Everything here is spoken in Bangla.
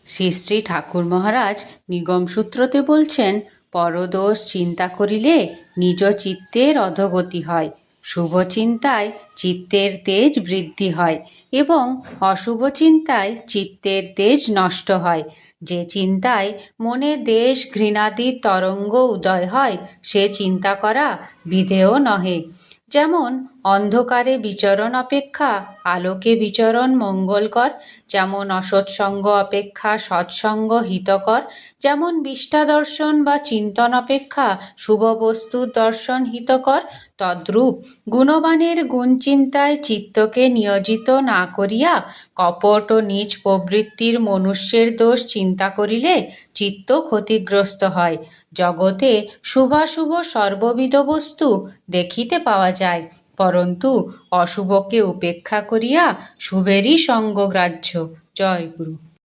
শ্রী শ্রী ঠাকুর মহারাজ নিগম সূত্রতে বলছেন, পরদোষ চিন্তা করিলে নিজ চিত্তের অধোগতি হয়, শুভ চিন্তায় চিত্তের তেজ বৃদ্ধি হয় এবং অশুভ চিন্তায় চিত্তের তেজ নষ্ট হয়। যে চিন্তায় মনে দেশ ঘৃণাদি তরঙ্গ উদয় হয়, সে চিন্তা করা বিধেয় নহে। যেমন অন্ধকারে বিচরণ অপেক্ষা আলোকে বিচরণ মঙ্গলকর, যেমন অসৎসঙ্গ অপেক্ষা সৎসঙ্গ হিতকর, যেমন বিষ্ঠা দর্শন বা চিন্তন অপেক্ষা শুভ বস্তুর দর্শন হিতকর, তদ্রূপ গুণবানের গুণচিন্তায় চিত্তকে নিয়োজিত না করিয়া কপট ও নীচ প্রবৃত্তির মনুষ্যের দোষ চিন্তা করিলে চিত্ত ক্ষতিগ্রস্ত হয়। জগতে শুভাশুভ সর্ববিধ বস্তু দেখিতে পাওয়া যায়, পরন্তু অশুভকে উপেক্ষা করিয়া শুভেরই সঙ্গ গ্রাহ্য। জয় গুরু।